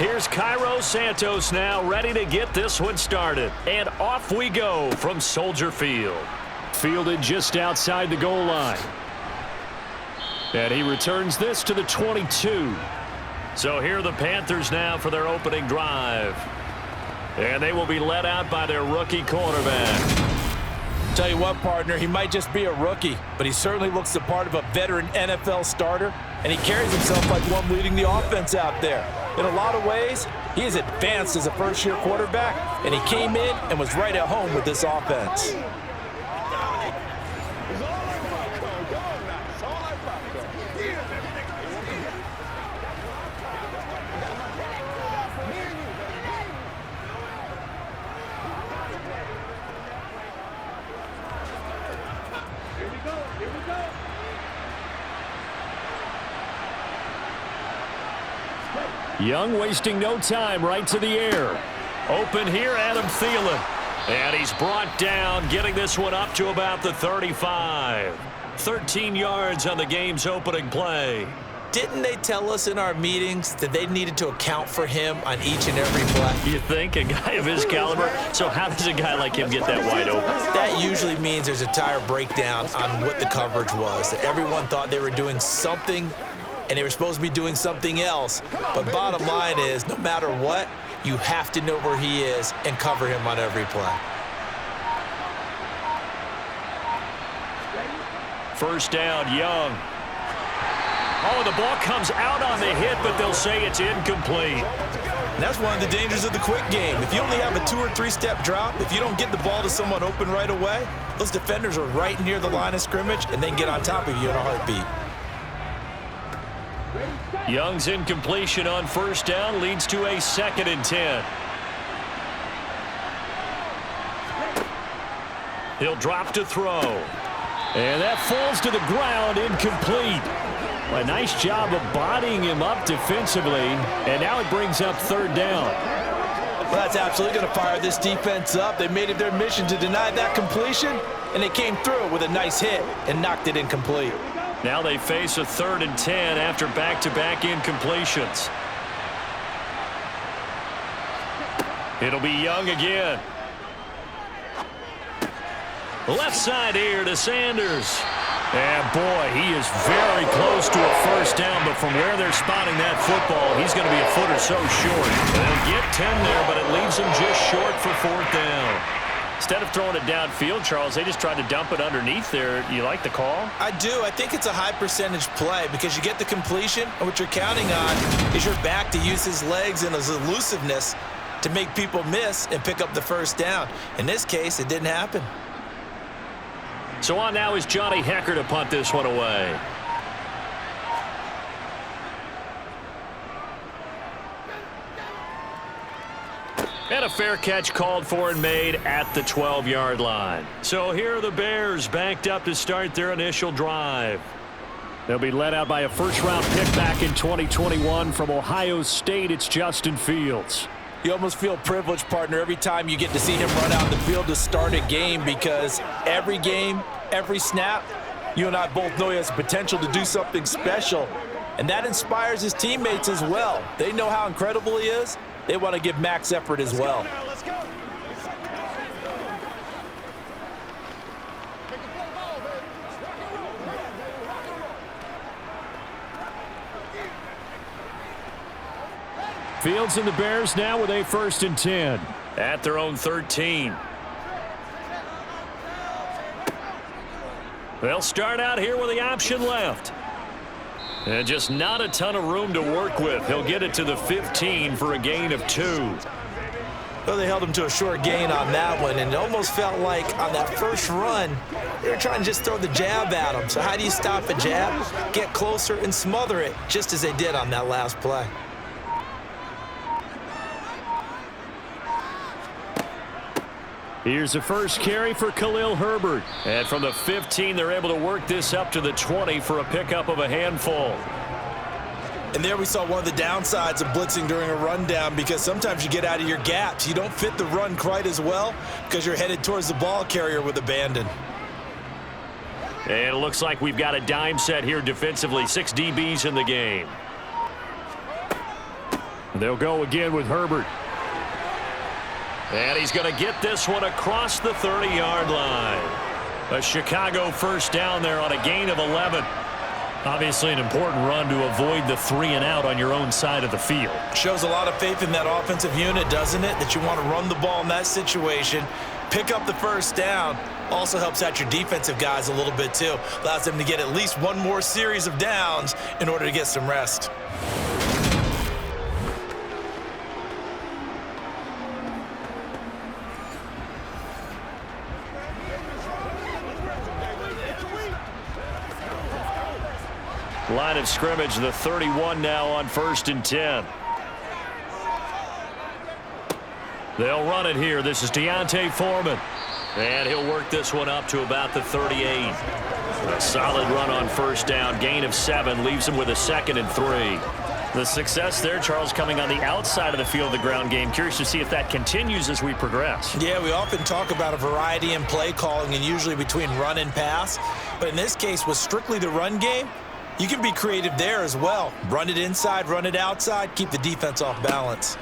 Here's Cairo Santos now ready to get this one started. And off we go from Soldier Field. Fielded just outside the goal line. And he returns this to the 22. So here are the Panthers now for their opening drive. And they will be led out by their rookie quarterback. Tell you what, partner, he might just be a rookie, but he certainly looks the part of a veteran NFL starter, and he carries himself like one leading the offense out there. In a lot of ways, he is advanced as a first-year quarterback, and he came in and was right at home with this offense. Young wasting no time, right to the air. Open here, Adam Thielen. And he's brought down, getting this one up to about the 35. 13 yards on the game's opening play. Didn't they tell us in our meetings that they needed to account for him on each and every play? You think? A guy of his caliber? So how does a guy like him get that wide open? That usually means there's a tire breakdown on what the coverage was. That everyone thought they were doing something, and they were supposed to be doing something else. But bottom line is, no matter what, you have to know where he is and cover him on every play. First down, Young. Oh, the ball comes out on the hit, but they'll say it's incomplete. And that's one of the dangers of the quick game. If you only have a 2- or 3-step drop, if you don't get the ball to someone open right away, those defenders are right near the line of scrimmage, and they can get on top of you in a heartbeat. Young's incompletion on first down leads to a 2nd and 10. He'll drop to throw. And that falls to the ground, incomplete. A nice job of bodying him up defensively, and now it brings up 3rd down. Well, that's absolutely going to fire this defense up. They made it their mission to deny that completion, and they came through with a nice hit and knocked it incomplete. Now they face a 3rd and 10 after back-to-back incompletions. It'll be Young again. Left side here to Sanders. And boy, he is very close to a first down, but from where they're spotting that football, he's going to be a foot or so short. They'll get 10 there, but it leaves him just short for 4th down. Instead of throwing it downfield, Charles, they just tried to dump it underneath there. You like the call? I do. I think it's a high-percentage play because you get the completion, and what you're counting on is your back to use his legs and his elusiveness to make people miss and pick up the first down. In this case, it didn't happen. So on now is Johnny Hecker to punt this one away. And a fair catch called for and made at the 12-yard line. So here are the Bears backed up to start their initial drive. They'll be led out by a first-round pick back in 2021 from Ohio State. It's Justin Fields. You almost feel privileged, partner, every time you get to see him run out the field to start a game, because every game, every snap, you and I both know he has the potential to do something special, and that inspires his teammates as well. They know how incredible he is. They want to give max effort as well. Fields and the Bears now with a 1st and 10 at their own 13. They'll start out here with the option left. And just not a ton of room to work with. He'll get it to the 15 for a gain of 2. Well, they held him to a short gain on that one, and it almost felt like on that first run, they were trying to just throw the jab at him. So how do you stop a jab? Get closer and smother it, just as they did on that last play. Here's the first carry for Khalil Herbert. And from the 15, they're able to work this up to the 20 for a pickup of a handful. And there we saw one of the downsides of blitzing during a rundown, because sometimes you get out of your gaps. You don't fit the run quite as well because you're headed towards the ball carrier with abandon. And it looks like we've got a dime set here defensively. 6 DBs in the game. They'll go again with Herbert. And he's going to get this one across the 30-yard line. A Chicago first down there on a gain of 11. Obviously an important run to avoid the 3-and-out on your own side of the field. Shows a lot of faith in that offensive unit, doesn't it? That you want to run the ball in that situation, pick up the first down. Also helps out your defensive guys a little bit too. Allows them to get at least one more series of downs in order to get some rest. Line of scrimmage, the 31 now on 1st and 10. They'll run it here. This is Deontay Foreman. And he'll work this one up to about the 38. A solid run on first down. Gain of 7 leaves him with a 2nd and 3. The success there, Charles, coming on the outside of the field of the ground game. Curious to see if that continues as we progress. Yeah, we often talk about a variety in play calling and usually between run and pass. But in this case, with strictly the run game, you can be creative there as well. Run it inside, run it outside, keep the defense off balance.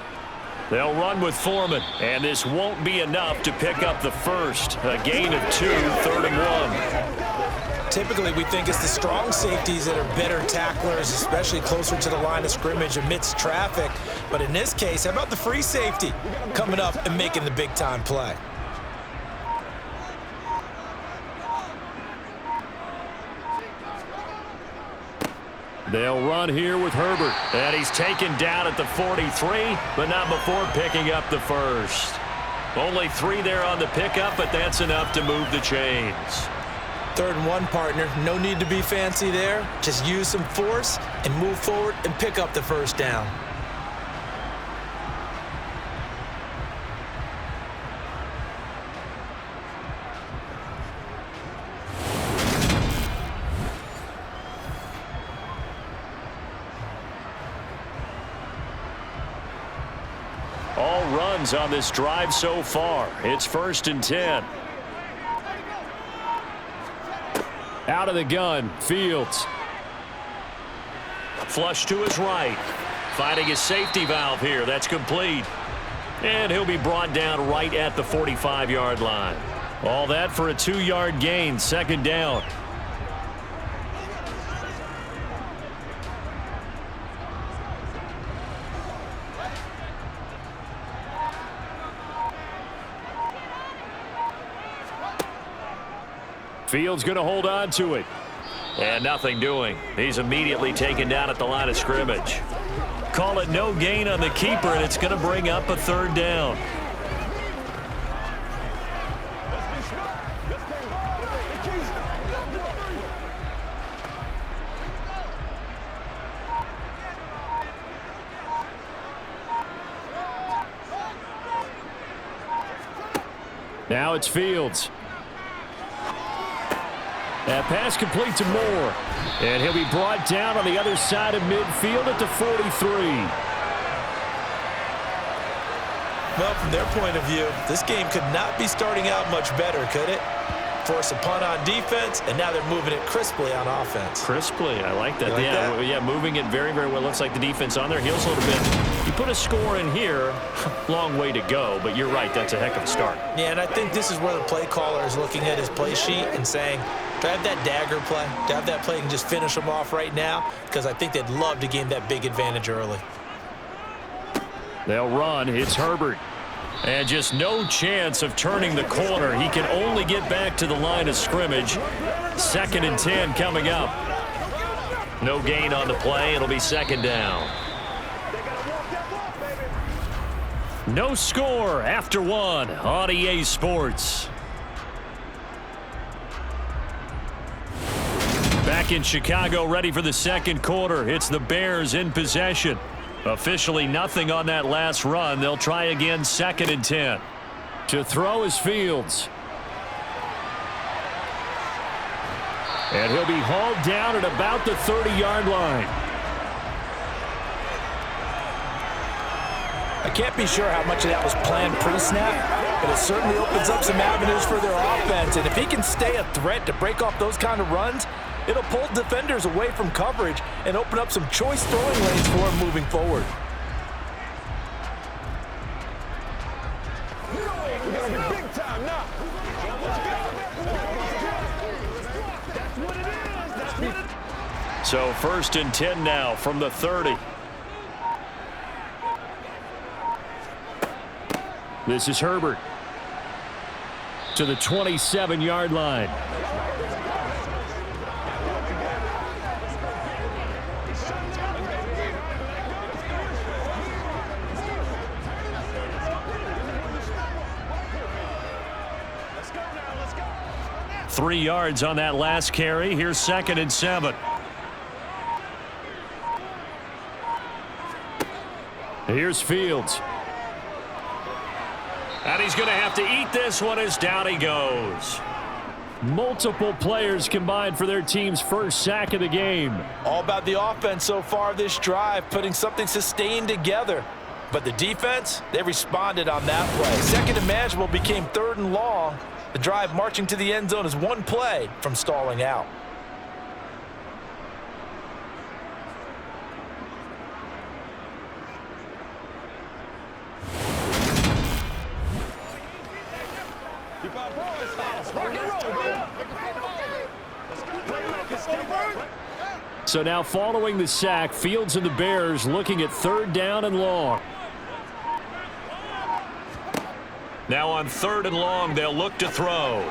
They'll run with Foreman, and this won't be enough to pick up the first. A gain of 2, 3rd and 1. Typically, we think it's the strong safeties that are better tacklers, especially closer to the line of scrimmage amidst traffic. But in this case, how about the free safety coming up and making the big-time play? They'll run here with Herbert. And he's taken down at the 43, but not before picking up the first. Only 3 there on the pickup, but that's enough to move the chains. 3rd and 1, partner. No need to be fancy there. Just use some force and move forward and pick up the first down. All runs on this drive so far. It's 1st and 10. Out of the gun, Fields. Flush to his right. Finding his safety valve here. That's complete. And he'll be brought down right at the 45-yard line. All that for a 2-yard gain, 2nd down. Fields going to hold on to it. And nothing doing. He's immediately taken down at the line of scrimmage. Call it no gain on the keeper, and it's going to bring up a 3rd down. Now it's Fields. That pass complete to Moore. And he'll be brought down on the other side of midfield at the 43. Well, from their point of view, this game could not be starting out much better, could it? Force a punt on defense, and now they're moving it crisply on offense. Crisply, I like that. Like that? Yeah, moving it very, very well. Looks like the defense on their heels a little bit. You put a score in here, long way to go, but you're right, that's a heck of a start. Yeah, and I think this is where the play caller is looking at his play sheet and saying, do I have that dagger play? Do I have that play and just finish them off right now? Because I think they'd love to gain that big advantage early. They'll run. It's Herbert. And just no chance of turning the corner. He can only get back to the line of scrimmage. 2nd and 10 coming up. No gain on the play. It'll be 2nd down. No score after 1 on EA Sports. Back in Chicago, ready for the 2nd quarter. It's the Bears in possession. Officially nothing on that last run. They'll try again, 2nd and 10. To throw is Fields. And he'll be hauled down at about the 30-yard line. I can't be sure how much of that was planned pre-snap, but it certainly opens up some avenues for their offense. And if he can stay a threat to break off those kind of runs, it'll pull defenders away from coverage and open up some choice throwing lanes for him moving forward. So 1st and 10 now from the 30. This is Herbert to the 27-yard line. Let's go now, let's go. 3 yards on that last carry. Here's 2nd and 7. Here's Fields. And he's going to have to eat this one as down he goes. Multiple players combined for their team's first sack of the game. All about the offense so far this drive, putting something sustained together. But the defense, they responded on that play. 2nd and manageable became 3rd and long. The drive marching to the end zone is 1 play from stalling out. So now following the sack, Fields and the Bears looking at 3rd down and long. Now on 3rd and long, they'll look to throw.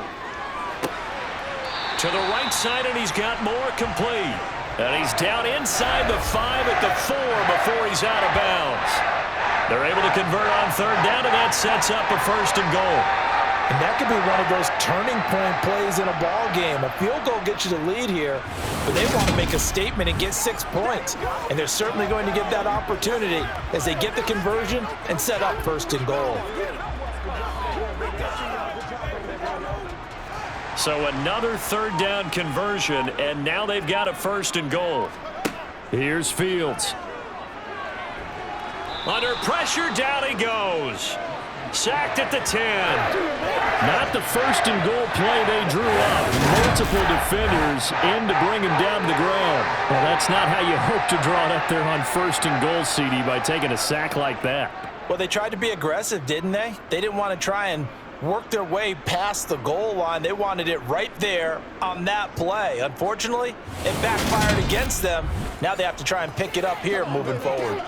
To the right side, and he's got more complete. And he's down inside the 5 at the 4 before he's out of bounds. They're able to convert on 3rd down, and that sets up a 1st and goal. And that could be one of those turning point plays in a ball game. A field goal gets you the lead here, but they want to make a statement and get 6 points. And they're certainly going to get that opportunity as they get the conversion and set up 1st and goal. So another 3rd down conversion, and now they've got a 1st and goal. Here's Fields. Under pressure, down he goes. Sacked at the 10. Not the 1st and goal play they drew up. Multiple defenders in to bring him down to the ground. Well, that's not how you hope to draw it up there on 1st and goal, CD, by taking a sack like that. Well, they tried to be aggressive, didn't they? They didn't want to try and work their way past the goal line. They wanted it right there on that play. Unfortunately, it backfired against them. Now they have to try and pick it up here moving forward.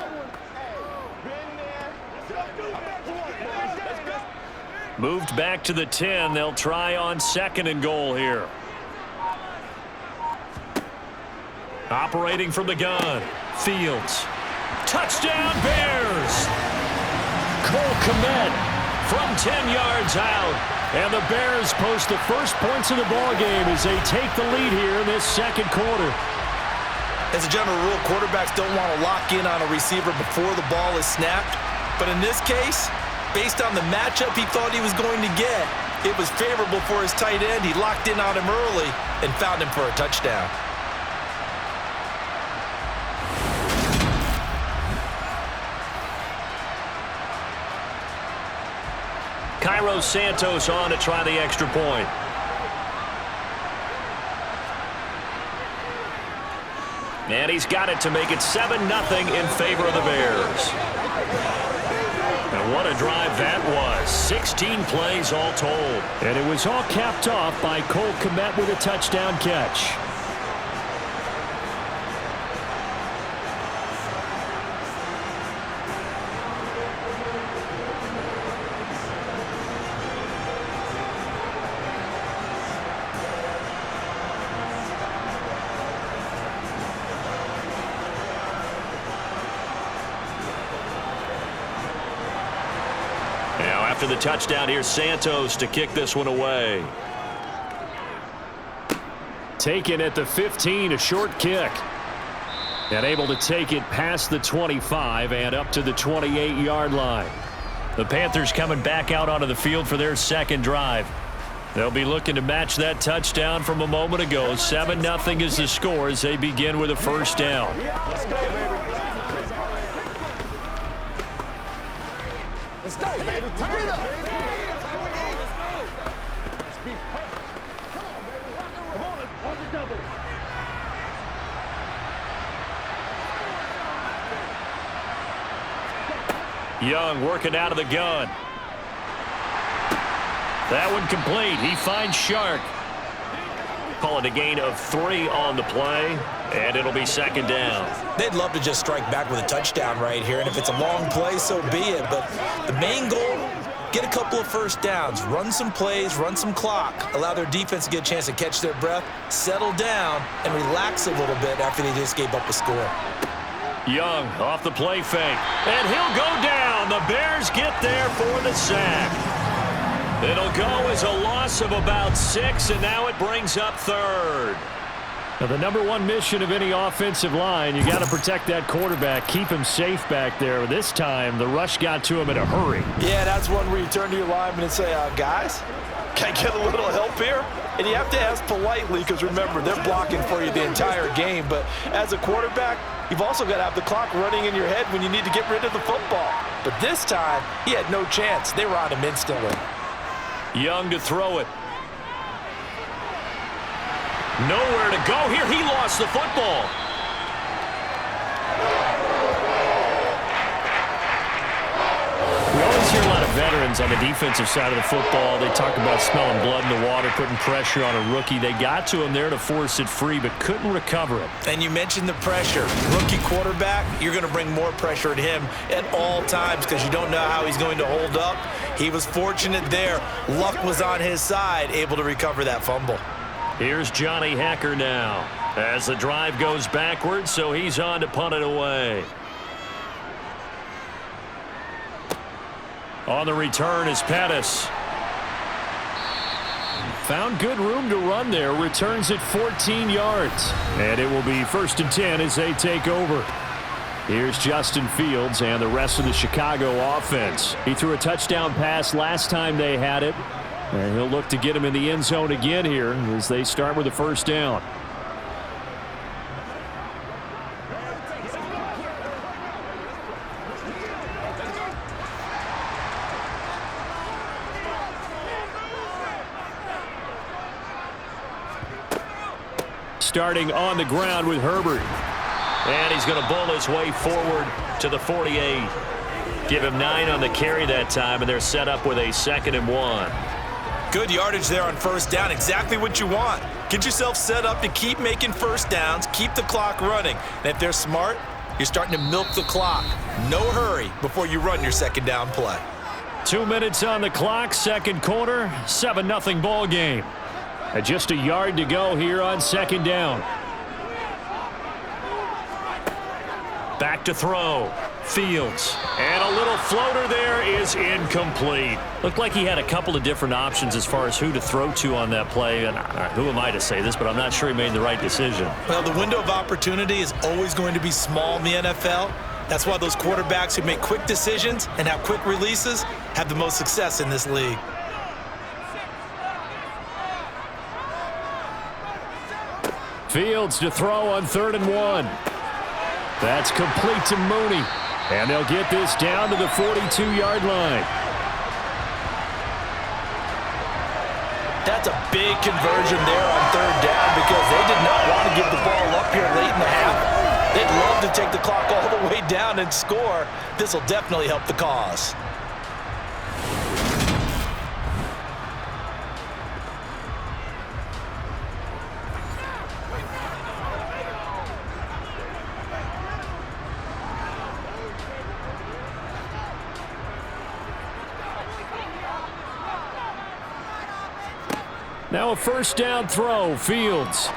Moved back to the 10. They'll try on 2nd and goal here. Operating from the gun. Fields. Touchdown Bears! Cole Kmet from 10 yards out. And the Bears post the first points of the ball game as they take the lead here in this 2nd quarter. As a general rule, quarterbacks don't want to lock in on a receiver before the ball is snapped. But in this case, based on the matchup he thought he was going to get, it was favorable for his tight end. He locked in on him early and found him for a touchdown. Cairo Santos on to try the extra point. And he's got it to make it 7-0 in favor of the Bears. And what a drive that was. 16 plays all told. And it was all capped off by Cole Kmet with a touchdown catch. After the touchdown, here's Santos to kick this one away. Taken at the 15, a short kick. And able to take it past the 25 and up to the 28-yard line. The Panthers coming back out onto the field for their 2nd drive. They'll be looking to match that touchdown from a moment ago. 7-0 is the score as they begin with a 1st down. Let's go, baby. Let's go, baby. Turn it up. Come on, on the double. Young working out of the gun. That one complete. He finds Shark. Call it a gain of 3 on the play, and it'll be second down. They'd love to just strike back with a touchdown right here, and if it's a long play, so be it. But the main goal, get a couple of first downs, run some plays, run some clock, allow their defense to get a chance to catch their breath, settle down, and relax a little bit after they just gave up a score. Young off the play fake, and he'll go down. The Bears get there for the sack. It'll go as a loss of about 6, and now it brings up third. Now, the number one mission of any offensive line, you got to protect that quarterback, keep him safe back there. This time, the rush got to him in a hurry. Yeah, that's one where you turn to your lineman and say, guys, can I get a little help here? And you have to ask politely because, remember, they're blocking for you the entire game. But as a quarterback, you've also got to have the clock running in your head when you need to get rid of the football. But this time, he had no chance. They were on him instantly. Young to throw it. Nowhere to go here. He lost the football. We always hear a lot of veterans on the defensive side of the football. They talk about smelling blood in the water, putting pressure on a rookie. They got to him there to force it free, but couldn't recover it. And you mentioned the pressure. Rookie quarterback, you're going to bring more pressure at him at all times because you don't know how he's going to hold up. He was fortunate there. Luck was on his side, able to recover that fumble. Here's Johnny Hacker now as the drive goes backwards, so he's on to punt it away. On the return is Pettis. Found good room to run there. Returns it 14 yards. And it will be 1st and 10 as they take over. Here's Justin Fields and the rest of the Chicago offense. He threw a touchdown pass last time they had it. And he'll look to get him in the end zone again here as they start with a first down. Starting on the ground with Herbert. And he's going to bull his way forward to the 48. Give him 9 on the carry that time, and they're set up with a 2nd and 1. Good yardage there on first down. Exactly what you want. Get yourself set up to keep making first downs, keep the clock running. And if they're smart, you're starting to milk the clock. No hurry before you run your second down play. 2 minutes on the clock, second quarter, 7-0 ball game. And just a yard to go here on second down. Back to throw. Fields. And a little floater there is incomplete. Looked like he had a couple of different options as far as who to throw to on that play. And who am I to say this, but I'm not sure he made the right decision. Well, the window of opportunity is always going to be small in the NFL. That's why those quarterbacks who make quick decisions and have quick releases have the most success in this league. Fields to throw on 3rd and 1. That's complete to Mooney. And they'll get this down to the 42-yard line. That's a big conversion there on 3rd down because they did not want to give the ball up here late in the half. They'd love to take the clock all the way down and score. This will definitely help the cause. Now a first down throw, Fields.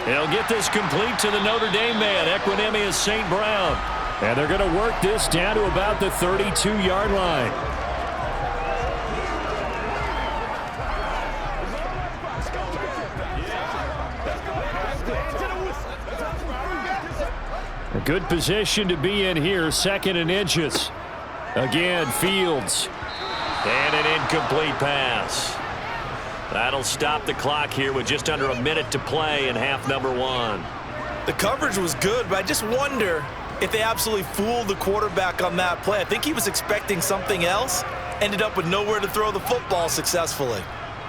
He'll get this complete to the Notre Dame man, Equinemius St. Brown. And they're going to work this down to about the 32-yard line. A good position to be in here, 2nd and inches. Again, Fields. And an incomplete pass. That'll stop the clock here with just under a minute to play in half number 1. The coverage was good, but I just wonder if they absolutely fooled the quarterback on that play. I think he was expecting something else. Ended up with nowhere to throw the football successfully.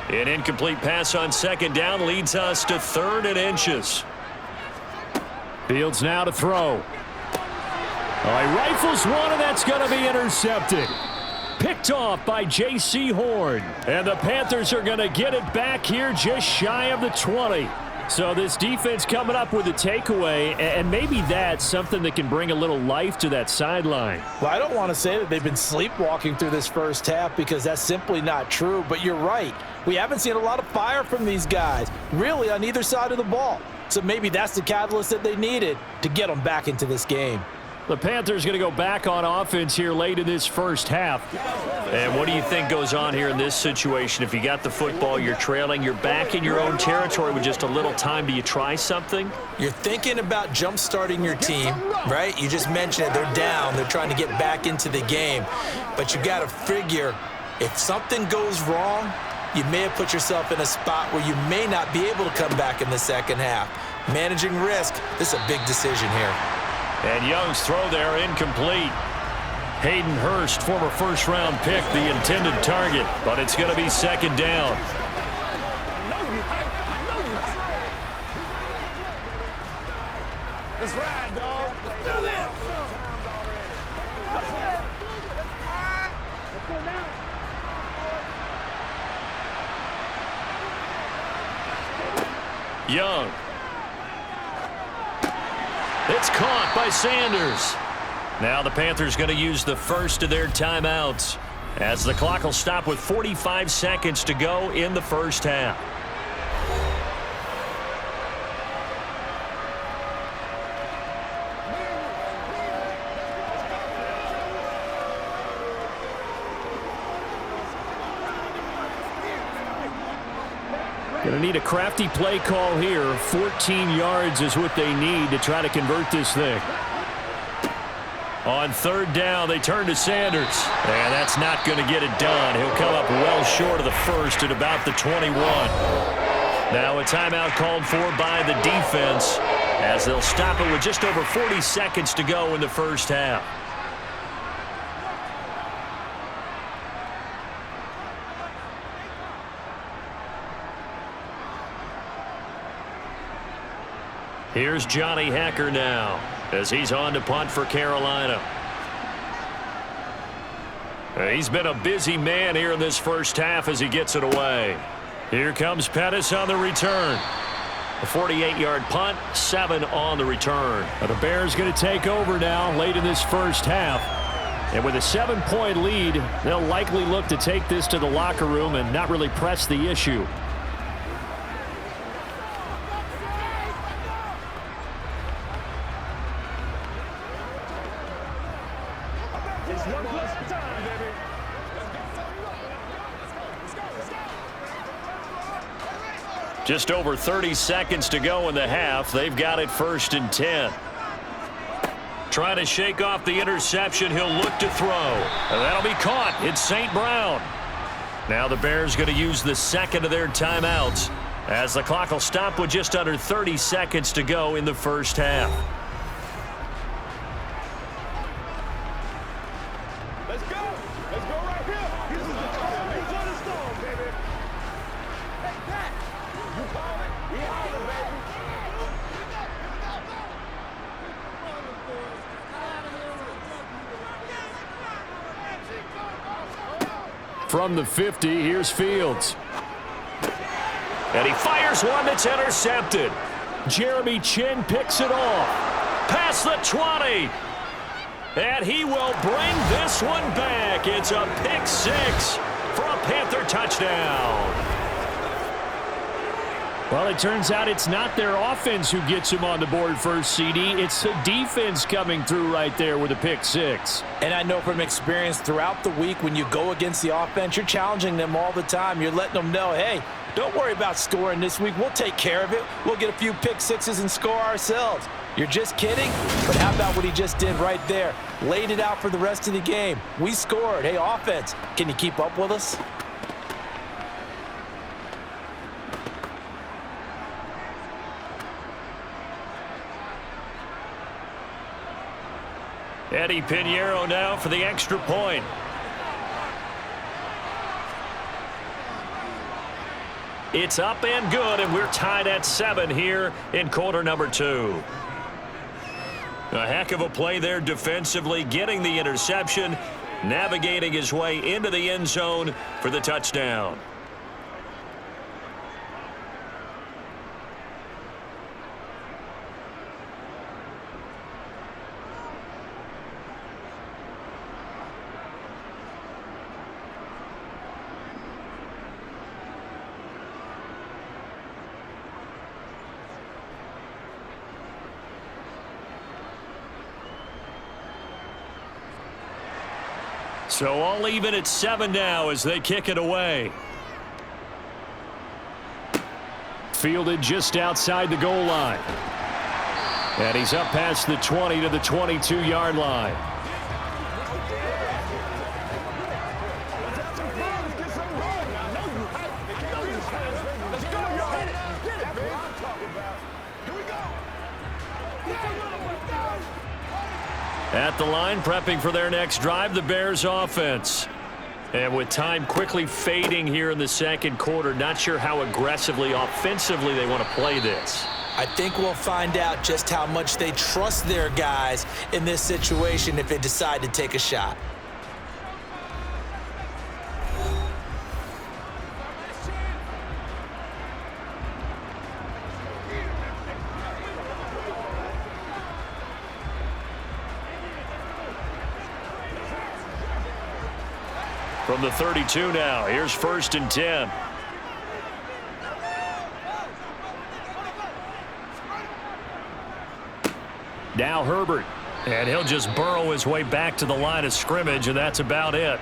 An incomplete pass on 2nd down leads us to 3rd and inches. Fields now to throw. Oh, he rifles one, and that's going to be intercepted. Picked off by J.C. Horn. And the Panthers are going to get it back here just shy of the 20. So this defense coming up with a takeaway, and maybe that's something that can bring a little life to that sideline. Well, I don't want to say that they've been sleepwalking through this first half because that's simply not true, but you're right. We haven't seen a lot of fire from these guys, really on either side of the ball. So maybe that's the catalyst that they needed to get them back into this game. The Panthers going to go back on offense here late in this first half. And what do you think goes on here in this situation? If you got the football, you're trailing, you're back in your own territory with just a little time. Do you try something? You're thinking about jump-starting your team, right? You just mentioned it. They're down. They're trying to get back into the game. But you got to figure if something goes wrong, you may have put yourself in a spot where you may not be able to come back in the second half. Managing risk, this is a big decision here. And Young's throw there incomplete. Hayden Hurst, former first-round pick, the intended target, but it's going to be second down. Let's ride, dog. Young. It's caught by Sanders. Now the Panthers going to use the first of their timeouts as the clock will stop with 45 seconds to go in the first half. Going to need a crafty play call here. 14 yards is what they need to try to convert this thing. On third down, they turn to Sanders. And that's not going to get it done. He'll come up well short of the first at about the 21. Now a timeout called for by the defense as they'll stop it with just over 40 seconds to go in the first half. Here's Johnny Hacker now as he's on to punt for Carolina. He's been a busy man here in this first half as he gets it away. Here comes Pettis on the return. A 48-yard punt, 7 on the return. The Bears going to take over now late in this first half. And with a 7-point lead, they'll likely look to take this to the locker room and not really press the issue. Just over 30 seconds to go in the half. They've got it 1st and 10. Trying to shake off the interception. He'll look to throw. And that'll be caught. It's St. Brown. Now the Bears going to use the second of their timeouts as the clock will stop with just under 30 seconds to go in the first half. Let's go. Let's go right here. This is the time. He's on the storm, baby. Hey, Pat. You call it? We holler, baby. From the 50, here's Fields. And he fires one that's intercepted. Jeremy Chin picks it off. Past the 20. And he will bring this one back. It's a pick 6 for a Panther touchdown. Well, it turns out it's not their offense who gets him on the board first, CD. It's the defense coming through right there with a pick 6. And I know from experience throughout the week when you go against the offense, you're challenging them all the time. You're letting them know, hey, don't worry about scoring this week. We'll take care of it. We'll get a few pick 6s and score ourselves. You're just kidding? But how about what he just did right there? Laid it out for the rest of the game. We scored. Hey, offense, can you keep up with us? Eddie Pinheiro now for the extra point. It's up and good, and we're tied at 7 here in quarter number 2. A heck of a play there defensively, getting the interception. navigating his way into the end zone for the touchdown. So all even at 7 now as they kick it away. Fielded just outside the goal line. And he's up past the 20 to the 22-yard line. At the line, prepping for their next drive, the Bears offense. And with time quickly fading here in the second quarter, not sure how aggressively, offensively they want to play this. I think we'll find out just how much they trust their guys in this situation if they decide to take a shot. From the 32 now, here's 1st and 10. Now Herbert. And he'll just burrow his way back to the line of scrimmage, and that's about it.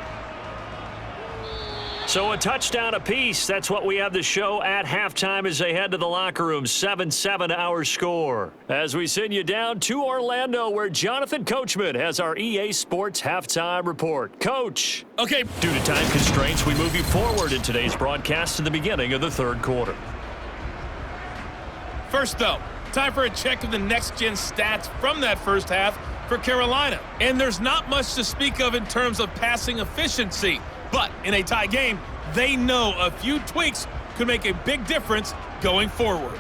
So a touchdown apiece. That's what we have to show at halftime as they head to the locker room. 7-7 our score. As we send you down to Orlando, where Jonathan Coachman has our EA Sports halftime report. Coach. Okay. Due to time constraints, we move you forward in today's broadcast to the beginning of the third quarter. First, though, time for a check of the next-gen stats from that first half for Carolina. And there's not much to speak of in terms of passing efficiency. But in a tie game, they know a few tweaks could make a big difference going forward.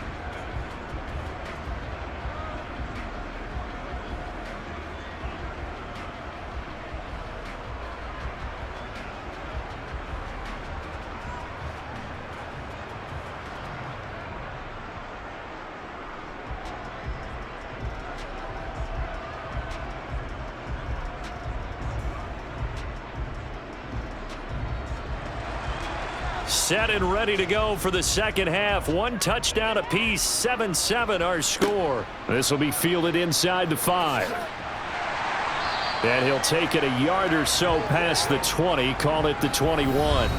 Set and ready to go for the second half. One touchdown apiece, 7-7 our score. This will be fielded inside the 5. And he'll take it a yard or so past the 20, call it the 21.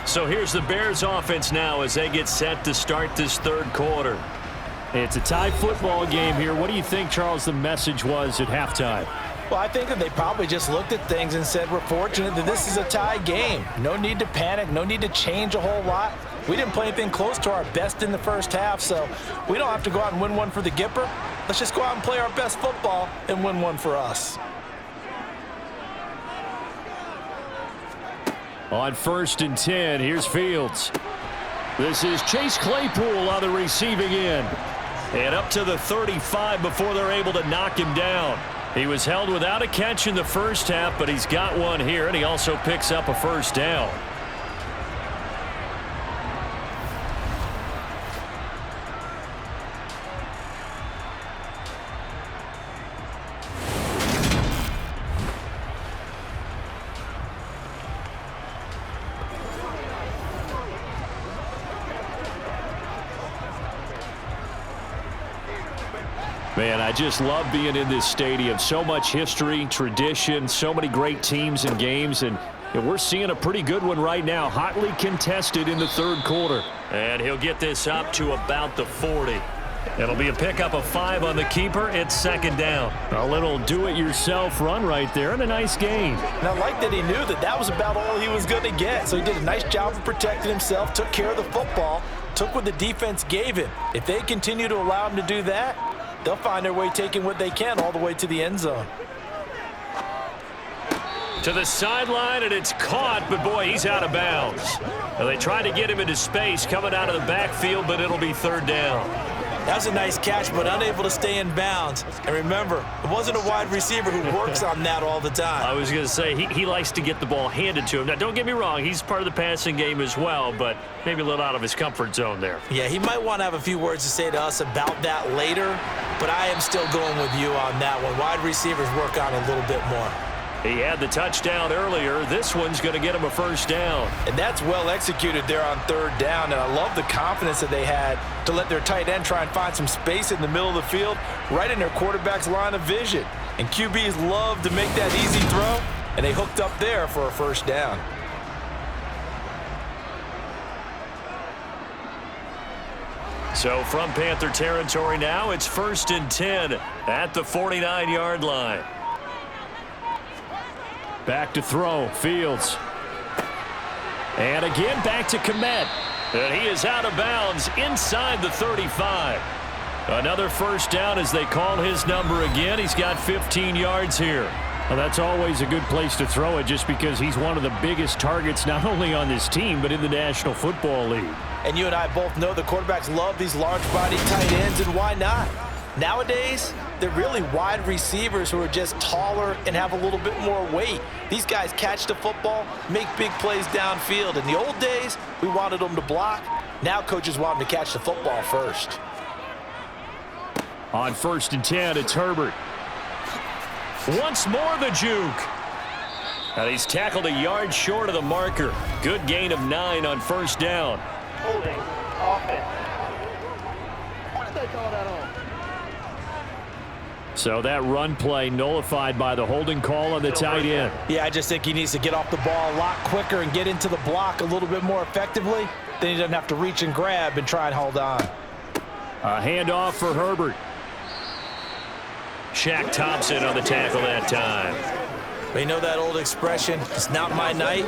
So here's the Bears offense now as they get set to start this third quarter. It's a tie football game here. What do you think, Charles, the message was at halftime? Well, I think that they probably just looked at things and said, we're fortunate that this is a tie game. No need to panic, no need to change a whole lot. We didn't play anything close to our best in the first half, so we don't have to go out and win one for the Gipper. Let's just go out and play our best football and win one for us. On 1st and 10, here's Fields. This is Chase Claypool on the receiving end. And up to the 35 before they're able to knock him down. He was held without a catch in the first half, but he's got one here, and he also picks up a first down. Man, I just love being in this stadium. So much history, tradition, so many great teams and games, and we're seeing a pretty good one right now, hotly contested in the third quarter. And he'll get this up to about the 40. It'll be a pickup of 5 on the keeper. It's second down. A little do-it-yourself run right there and a nice gain. And I like that he knew that that was about all he was going to get. So he did a nice job of protecting himself, took care of the football, took what the defense gave him. If they continue to allow him to do that, they'll find their way taking what they can all the way to the end zone. To the sideline, and it's caught, but boy, he's out of bounds. Now, they tried to get him into space coming out of the backfield, but it'll be third down. That was a nice catch, but unable to stay in bounds. And remember, it wasn't a wide receiver who works on that all the time. I was going to say, he likes to get the ball handed to him. Now, don't get me wrong, he's part of the passing game as well, but maybe a little out of his comfort zone there. Yeah, he might want to have a few words to say to us about that later, but I am still going with you on that one. Wide receivers work on a little bit more. He had the touchdown earlier. This one's going to get him a first down. And that's well executed there on third down, and I love the confidence that they had to let their tight end try and find some space in the middle of the field, right in their quarterback's line of vision. And QBs love to make that easy throw, and they hooked up there for a first down. So from Panther territory now, it's 1st and 10 at the 49-yard line. Back to throw, Fields. And again, back to Kmet. And he is out of bounds inside the 35. Another first down as they call his number again. He's got 15 yards here. Well, that's always a good place to throw it just because he's one of the biggest targets not only on this team but in the National Football League. And you and I both know the quarterbacks love these large-body tight ends, and why not? Nowadays, they're really wide receivers who are just taller and have a little bit more weight. These guys catch the football, make big plays downfield. In the old days, we wanted them to block. Now coaches want them to catch the football first. On 1st and 10, it's Herbert. Once more the juke. And he's tackled a yard short of the marker. Good gain of 9 on first down. Holding. Offense. What did they call that on? So that run play nullified by the holding call on the tight end. Yeah, I just think he needs to get off the ball a lot quicker and get into the block a little bit more effectively. Then he doesn't have to reach and grab and try and hold on. A handoff for Herbert. Shaq Thompson on the tackle that time. We know that old expression, it's not my night.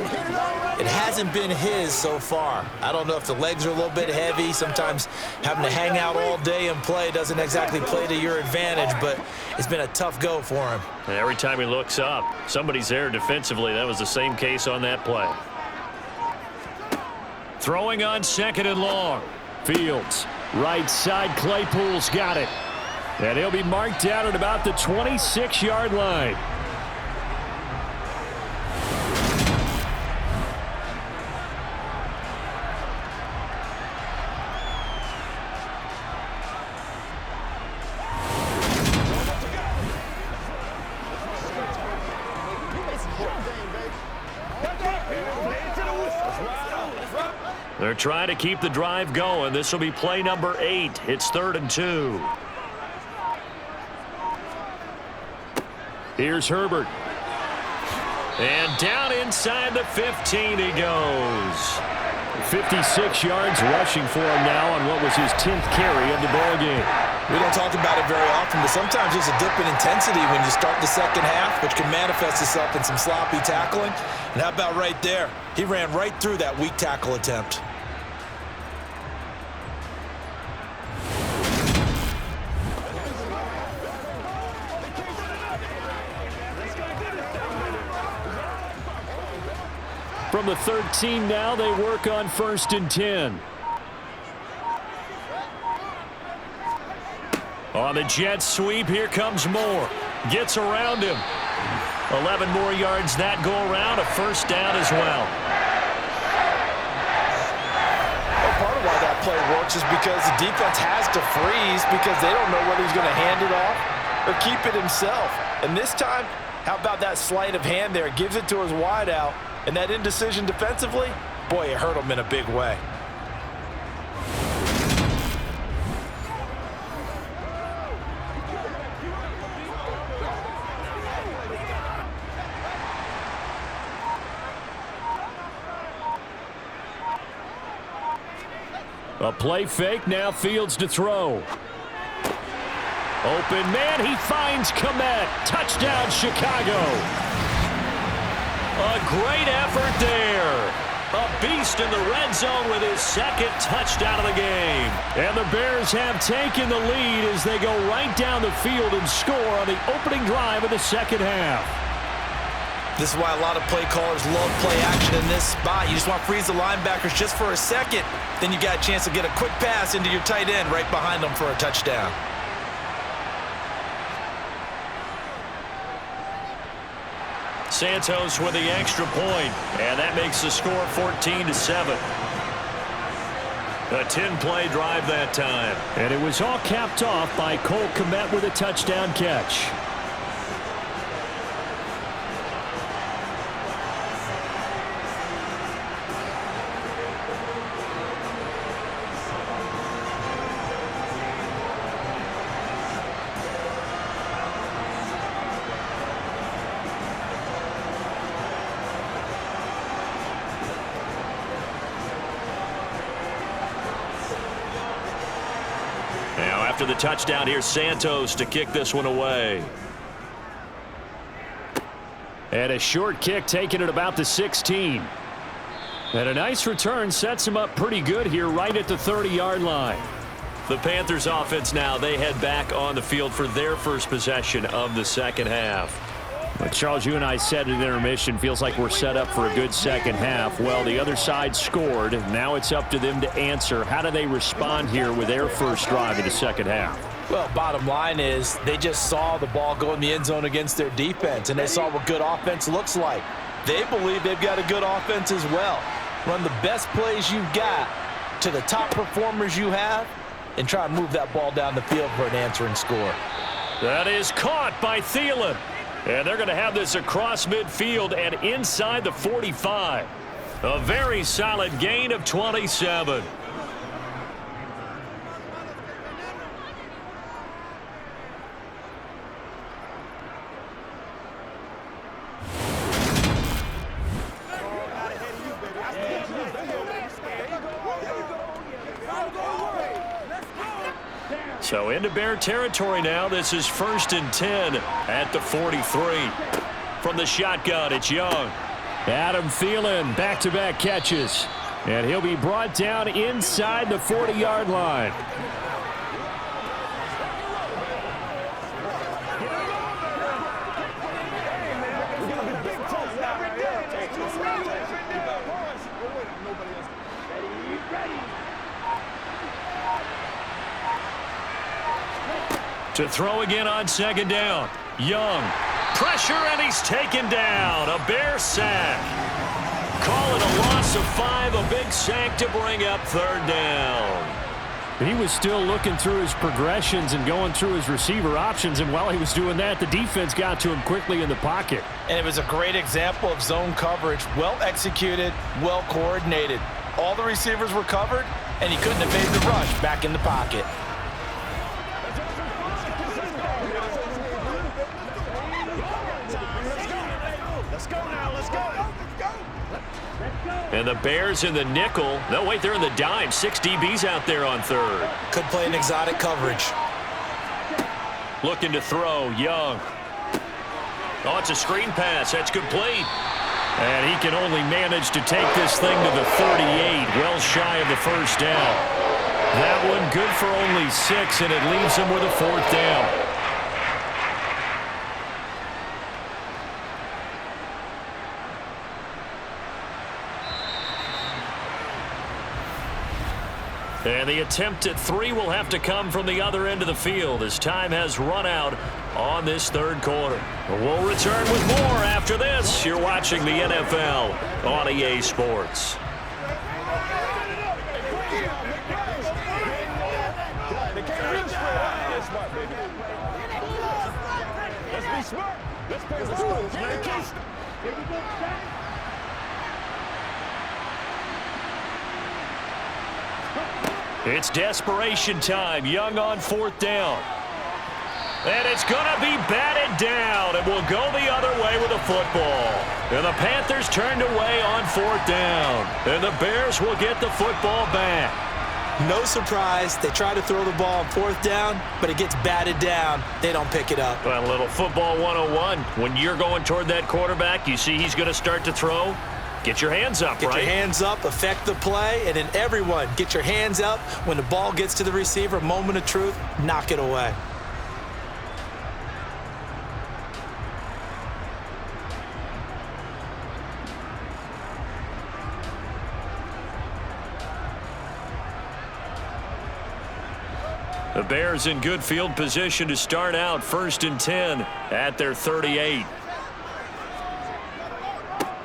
It hasn't been his so far. I don't know if the legs are a little bit heavy. Sometimes having to hang out all day and play doesn't exactly play to your advantage, but it's been a tough go for him. And every time he looks up, somebody's there defensively. That was the same case on that play. Throwing on 2nd and long. Fields. Right side, Claypool's got it. And he'll be marked down at about the 26-yard line. They're trying to keep the drive going. This will be play number 8. It's 3rd and 2. Here's Herbert. And down inside the 15 he goes. 56 yards rushing for him now on what was his 10th carry of the ball game. We don't talk about it very often, but sometimes there's a dip in intensity when you start the second half, which can manifest itself in some sloppy tackling. And how about right there? He ran right through that weak tackle attempt. From the 13 now, they work on 1st and 10. On the jet sweep, here comes Moore. Gets around him. 11 more yards that go around, a first down as well. Well, part of why that play works is because the defense has to freeze because they don't know whether he's going to hand it off or keep it himself. And this time, how about that sleight of hand there? Gives it to his wideout. And that indecision defensively, boy, it hurt him in a big way. A play fake, now Fields to throw. Open man, he finds Kmet. Touchdown, Chicago. A great effort there. A beast in the red zone with his 2nd touchdown of the game. And the Bears have taken the lead as they go right down the field and score on the opening drive of the second half. This is why a lot of play callers love play action in this spot. You just want to freeze the linebackers just for a second. Then you got a chance to get a quick pass into your tight end right behind them for a touchdown. Santos with the extra point, and that makes the score 14-7. A 10-play drive that time. And it was all capped off by Cole Kmet with a touchdown catch. After the touchdown, here's Santos to kick this one away. And a short kick taken at about the 16. And a nice return sets him up pretty good here right at the 30-yard line. The Panthers offense now, they head back on the field for their first possession of the second half. But Charles, you and I said at intermission, feels like we're set up for a good second half. Well, the other side scored. Now it's up to them to answer. How do they respond here with their first drive in the second half? Well, bottom line is they just saw the ball go in the end zone against their defense, and they saw what good offense looks like. They believe they've got a good offense as well. Run the best plays you've got to the top performers you have and try and move that ball down the field for an answering score. That is caught by Thielen. And they're going to have this across midfield and inside the 45. A very solid gain of 27. So into Bear territory now. This is 1st and 10 at the 43. From the shotgun, it's Young. Adam Thielen, back-to-back catches. And he'll be brought down inside the 40-yard line. To throw again on second down. Young. Pressure, and he's taken down. A Bear sack. Call it a loss of 5. A big sack to bring up 3rd down. He was still looking through his progressions and going through his receiver options, and while he was doing that, the defense got to him quickly in the pocket. And it was a great example of zone coverage. Well executed, well coordinated. All the receivers were covered, and he couldn't evade the rush back in the pocket. And the Bears in the nickel. No, wait, they're in the dime. 6 DBs out there on 3rd. Could play an exotic coverage. Looking to throw, Young. Oh, it's a screen pass. That's complete. And he can only manage to take this thing to the 38, well shy of the 1st down. That one good for only 6, and it leaves him with a 4th down. And the attempt at 3 will have to come from the other end of the field as time has run out on this 3rd quarter. We'll return with more after this. You're watching the NFL on EA Sports. Let's be smart. Let's play the schools, man. It's desperation time. Young on 4th down. And it's going to be batted down. It will go the other way with the football. And the Panthers turned away on 4th down. And the Bears will get the football back. No surprise. They try to throw the ball on 4th down, but it gets batted down. They don't pick it up. Well, a little football 101. When you're going toward that quarterback, you see he's going to start to throw. Get your hands up, right? Get your hands up, affect the play, and then everyone get your hands up. When the ball gets to the receiver, moment of truth, knock it away. The Bears in good field position to start out 1st and 10 at their 38.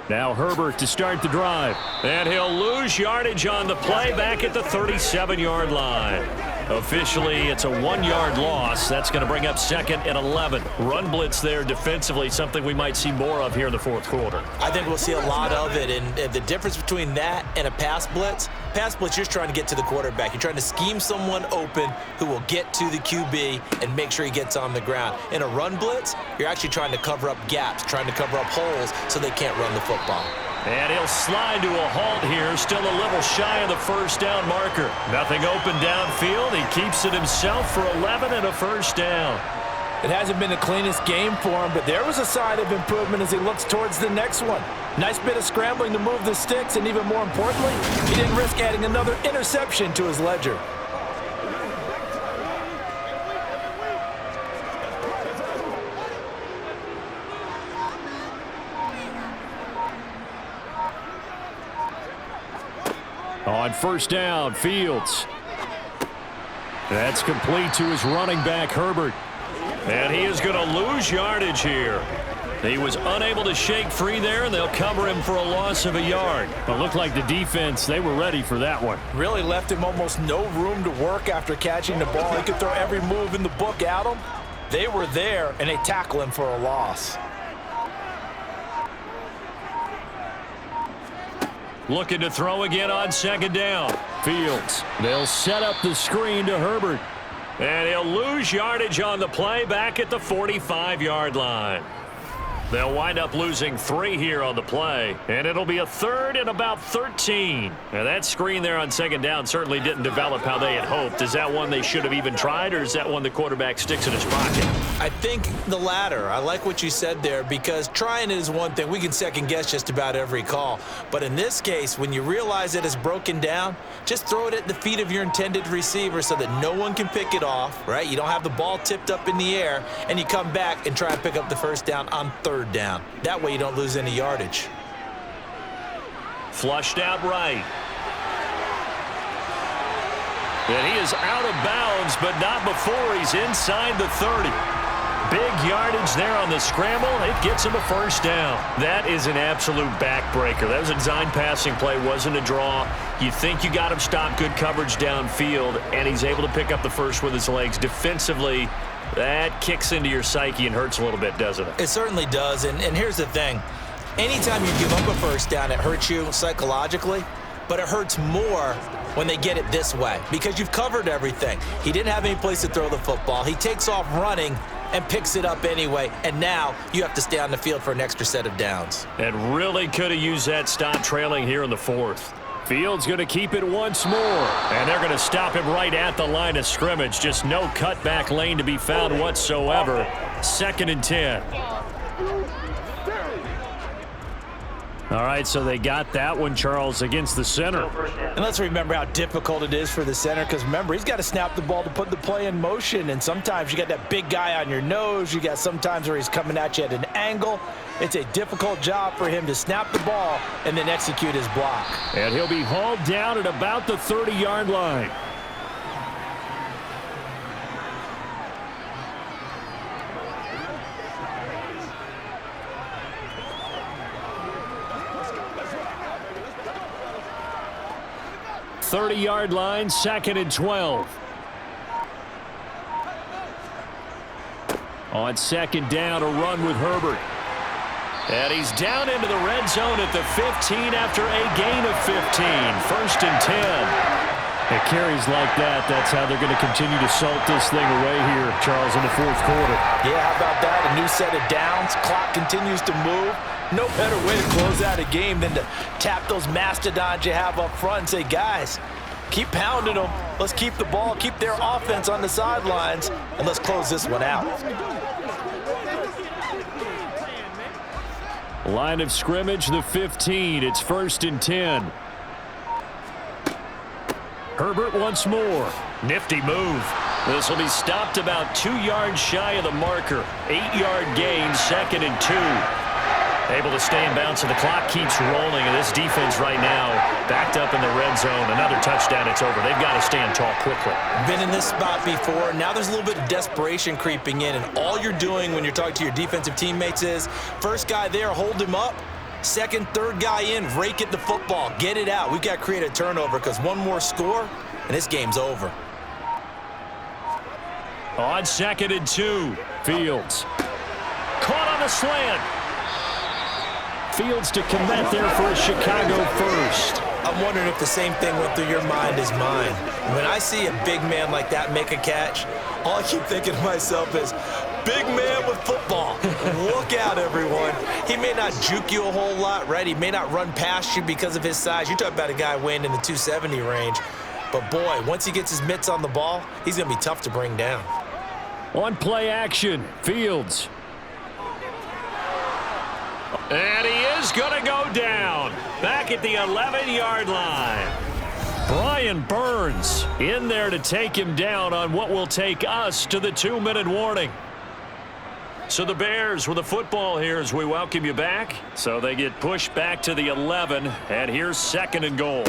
Now Herbert to start the drive. And he'll lose yardage on the play back at the 37-yard line. Officially, it's a 1-yard loss. That's going to bring up 2nd and 11. Run blitz there defensively, something we might see more of here in the 4th quarter. I think we'll see a lot of it, and the difference between that and a pass blitz, you're just trying to get to the quarterback. You're trying to scheme someone open who will get to the QB and make sure he gets on the ground. In a run blitz, you're actually trying to cover up gaps, trying to cover up holes so they can't run the football. And he'll slide to a halt here, still a little shy of the 1st down marker. Nothing open downfield. He keeps it himself for 11 and a 1st down. It hasn't been the cleanest game for him, but there was a sign of improvement as he looks towards the next one. Nice bit of scrambling to move the sticks, and even more importantly, he didn't risk adding another interception to his ledger. On 1st down, Fields. That's complete to his running back, Herbert. And he is going to lose yardage here. He was unable to shake free there, and they'll cover him for a loss of a yard. It looked like the defense, they were ready for that one. Really left him almost no room to work after catching the ball. He could throw every move in the book at him. They were there, and they tackle him for a loss. Looking to throw again on 2nd down. Fields, they'll set up the screen to Herbert. And he'll lose yardage on the play back at the 45-yard line. They'll wind up losing 3 here on the play, and it'll be a 3rd and about 13. Now, that screen there on 2nd down certainly didn't develop how they had hoped. Is that one they should have even tried, or is that one the quarterback sticks in his pocket? I think the latter. I like what you said there, because trying is one thing. We can second-guess just about every call. But in this case, when you realize it is broken down, just throw it at the feet of your intended receiver so that no one can pick it off, right? You don't have the ball tipped up in the air, and you come back and try and pick up the 1st down on 3rd down. That way you don't lose any yardage. Flushed out Wright. And he is out of bounds, but not before he's inside the 30. Big yardage there on the scramble. It gets him a 1st down. That is an absolute backbreaker. That was a design passing play, wasn't a draw. You think you got him stopped, good coverage downfield, and he's able to pick up the 1st with his legs. Defensively, that kicks into your psyche and hurts a little bit, doesn't it? It certainly does, and here's the thing. Anytime you give up a 1st down, it hurts you psychologically, but it hurts more when they get it this way because you've covered everything. He didn't have any place to throw the football. He takes off running and picks it up anyway, and now you have to stay on the field for an extra set of downs. And really could have used that stop trailing here in the 4th. Fields going to keep it once more. And they're going to stop him right at the line of scrimmage. Just no cutback lane to be found whatsoever. 2nd and 10. All right, so they got that one, Charles, against the center. And let's remember how difficult it is for the center, because remember, he's got to snap the ball to put the play in motion, and sometimes you got that big guy on your nose. You got sometimes where he's coming at you at an angle. It's a difficult job for him to snap the ball and then execute his block. And he'll be hauled down at about the 30-yard line. .30-yard line, 2nd and 12. On 2nd down, a run with Herbert. And he's down into the red zone at the 15 after a gain of 15. 1st and 10. It carries like that. That's how they're going to continue to salt this thing away here, Charles, in the 4th quarter. Yeah, how about that? A new set of downs. Clock continues to move. No better way to close out a game than to tap those mastodons you have up front and say, guys, keep pounding them. Let's keep the ball, keep their offense on the sidelines, and let's close this one out. Line of scrimmage, the 15. It's 1st and 10. Herbert once more. Nifty move. This will be stopped about 2 yards shy of the marker. 8-yard gain, 2nd and 2. Able to stay in bounds, so the clock keeps rolling, and this defense right now backed up in the red zone. Another touchdown, it's over. They've got to stand tall quickly. Been in this spot before. Now there's a little bit of desperation creeping in, and all you're doing when you're talking to your defensive teammates is, first guy there, hold him up. Second, third guy in, rake at the football. Get it out. We've got to create a turnover because one more score, and this game's over. On 2nd and 2, Fields. Caught on the slant. Fields to commit there for a Chicago first. I'm wondering if the same thing went through your mind as mine. When I see a big man like that make a catch, all I keep thinking to myself is, big man with football. Look out, everyone. He may not juke you a whole lot, right? He may not run past you because of his size. You're talking about a guy weighing in the 270 range. But, boy, once he gets his mitts on the ball, he's going to be tough to bring down. On play action, Fields. And he is going to go down. Back at the 11-yard line. Brian Burns in there to take him down on what will take us to the 2-minute warning. So the Bears with the football here as we welcome you back. So they get pushed back to the 11, and here's 2nd and goal.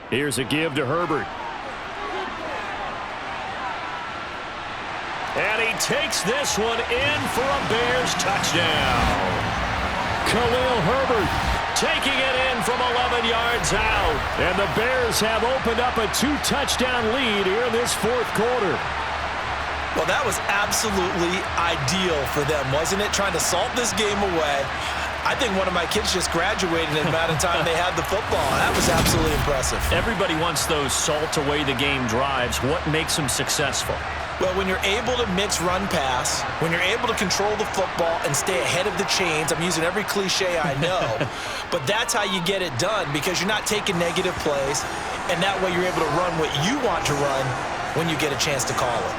Here's a give to Herbert. And he takes this one in for a Bears touchdown. Khalil Herbert taking it in from 11 yards out. And the Bears have opened up a 2-touchdown lead here in this 4th quarter. Well, that was absolutely ideal for them, wasn't it? Trying to salt this game away. I think one of my kids just graduated in the amount of time they had the football. That was absolutely impressive. Everybody wants those salt away the game drives. What makes them successful? Well, when you're able to mix run-pass, when you're able to control the football and stay ahead of the chains, I'm using every cliche I know, but that's how you get it done because you're not taking negative plays, and that way you're able to run what you want to run when you get a chance to call it.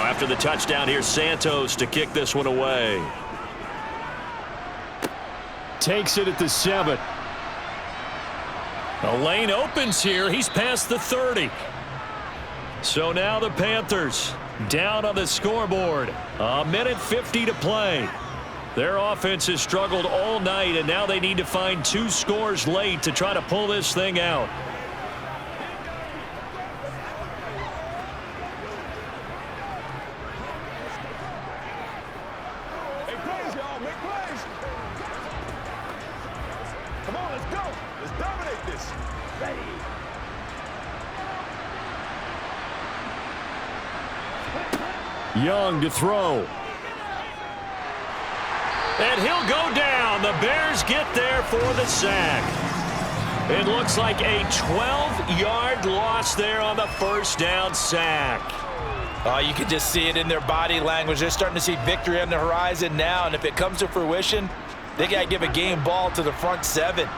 After the touchdown, here's Santos to kick this one away. Takes it at the 7. A lane opens here. He's past the 30. So now the Panthers down on the scoreboard. 1:50 to play. Their offense has struggled all night, and now they need to find 2 scores late to try to pull this thing out. Young to throw. And he'll go down. The Bears get there for the sack. It looks like a 12-yard loss there on the first down sack. You can just see it in their body language. They're starting to see victory on the horizon now, and if it comes to fruition, they got to give a game ball to the front 7.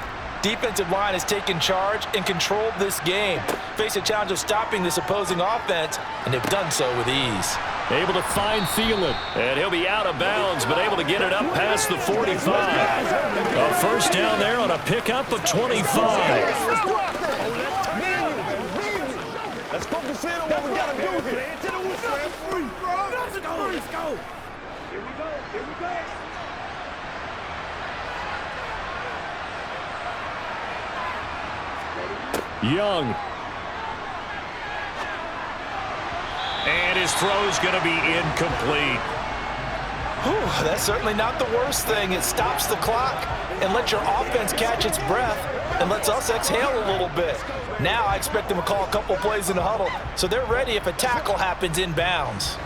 Defensive line has taken charge and controlled this game. Face a challenge of stopping this opposing offense, and they've done so with ease. Able to find Thielen. And he'll be out of bounds, but able to get it up past the 45. A first down there on a pickup of 25. Let's focus in on what we got to do here. Let's go. Here we go. Here we go. Young. And his throw's going to be incomplete. Whew, that's certainly not the worst thing. It stops the clock and lets your offense catch its breath and lets us exhale a little bit. Now I expect them to call a couple plays in the huddle, so they're ready if a tackle happens inbounds.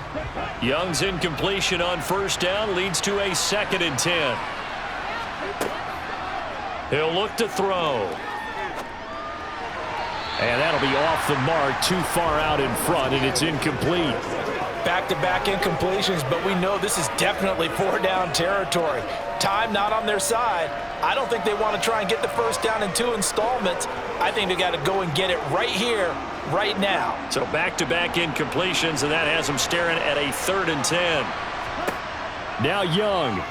Young's incompletion on first down leads to a 2nd and 10. He'll look to throw. And that'll be off the mark, too far out in front, and it's incomplete. Back-to-back incompletions, but we know this is definitely 4-down territory. Time not on their side. I don't think they want to try and get the first down in 2 installments. I think they got to go and get it right here, right now. So back-to-back incompletions, and that has them staring at a 3rd and 10. Now Young.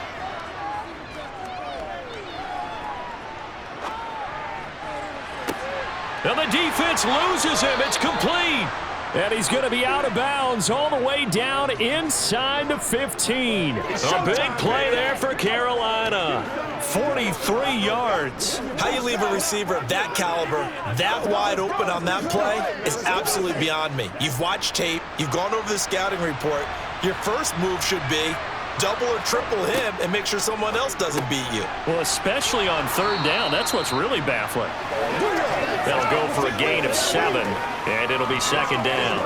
And the defense loses him. It's complete. And he's going to be out of bounds all the way down inside the 15. A big play there for Carolina. 43 yards. How you leave a receiver of that caliber that wide open on that play is absolutely beyond me. You've watched tape. You've gone over the scouting report. Your first move should be double or triple him and make sure someone else doesn't beat you. Well, especially on 3rd down. That's what's really baffling. They'll go for a gain of 7, and it'll be 2nd down.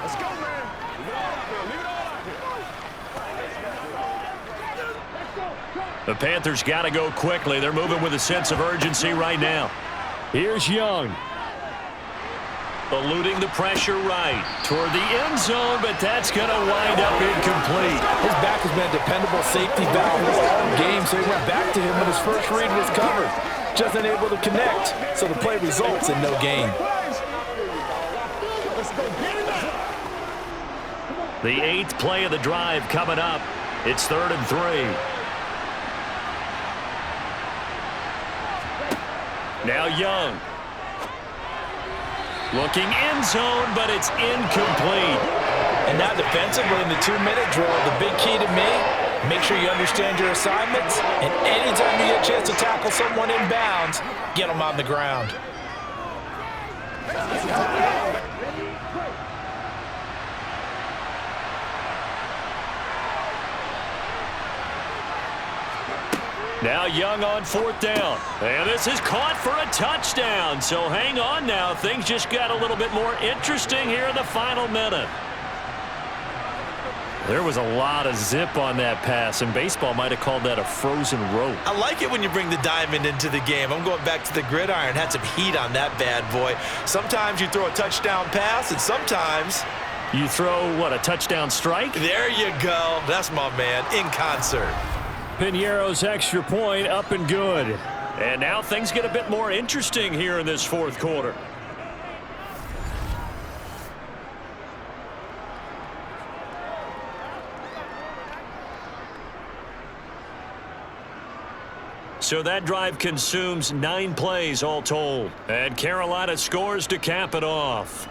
Let's go, man. The Panthers got to go quickly. They're moving with a sense of urgency right now. Here's Young. Eluding the pressure right toward the end zone, but that's going to wind up incomplete. His back has been a dependable safety valve all game, so he went back to him when his first read was covered. Just unable to connect, so the play results in no gain. The 8th play of the drive coming up. It's 3rd and 3. Now Young. Looking end zone, but it's incomplete. And now defensively in the 2-minute drill, the big key to me, make sure you understand your assignments, and anytime you get a chance to tackle someone in bounds, get them on the ground. Now Young on 4th down. And this is caught for a touchdown. So hang on now. Things just got a little bit more interesting here in the final minute. There was a lot of zip on that pass, and baseball might have called that a frozen rope. I like it when you bring the diamond into the game. I'm going back to the gridiron. Had some heat on that bad boy. Sometimes you throw a touchdown pass, and sometimes you throw, what, a touchdown strike? There you go. That's my man, in concert. Piñeiro's extra point up and good. And now things get a bit more interesting here in this 4th quarter. So that drive consumes 9 plays all told. And Carolina scores to cap it off.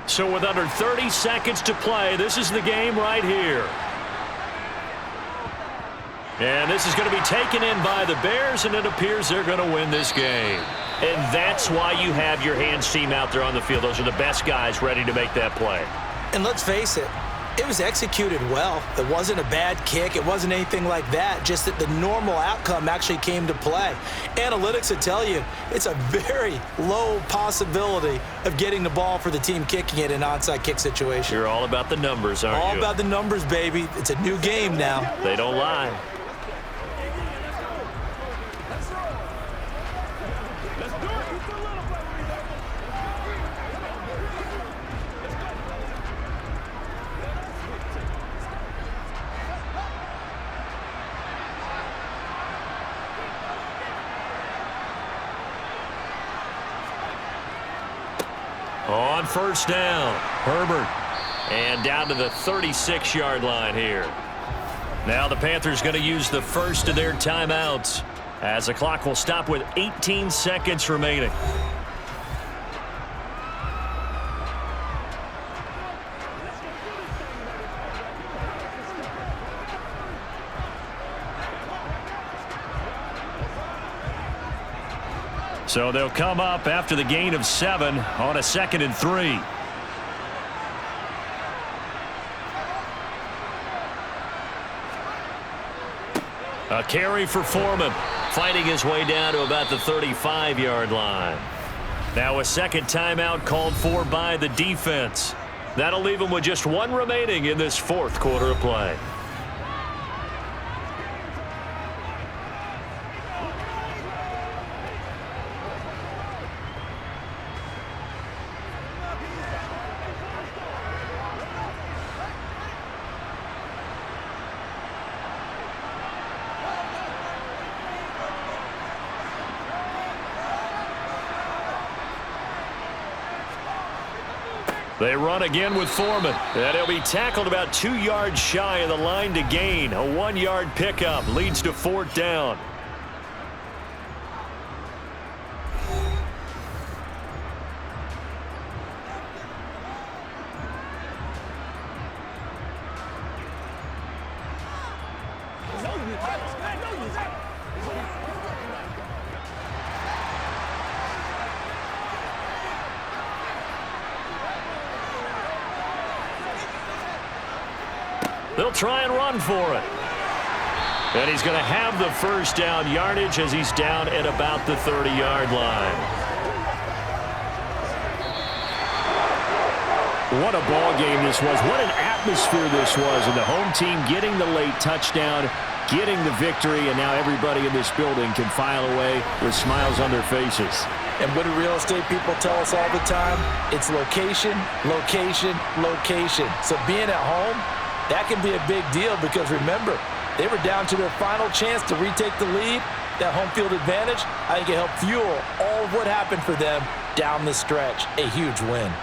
So with under 30 seconds to play, this is the game right here. And this is going to be taken in by the Bears, and it appears they're going to win this game. And that's why you have your hands team out there on the field. Those are the best guys ready to make that play. And let's face it, it was executed well. It wasn't a bad kick. It wasn't anything like that, just that the normal outcome actually came to play. Analytics will tell you it's a very low possibility of getting the ball for the team kicking it in an onside kick situation. You're all about the numbers, aren't you? All about the numbers, baby. It's a new game now. They don't lie. On 1st down, Herbert. And down to the 36-yard line here. Now the Panthers going to use the first of their timeouts as the clock will stop with 18 seconds remaining. So they'll come up after the gain of 7 on a 2nd and 3. A carry for Foreman, fighting his way down to about the 35-yard line. Now a second timeout called for by the defense. That'll leave him with just one remaining in this fourth quarter of play. They run again with Foreman. And he'll be tackled about 2 yards shy of the line to gain. A 1-yard pickup leads to fourth down. They'll try and run for it. And he's going to have the first down yardage as he's down at about the 30-yard line. What a ball game this was. What an atmosphere this was. And the home team getting the late touchdown, getting the victory, and now everybody in this building can file away with smiles on their faces. And what do real estate people tell us all the time? It's location, location, location. So being at home, that can be a big deal because, remember, they were down to their final chance to retake the lead. That home field advantage, I think it helped fuel all of what happened for them down the stretch. A huge win.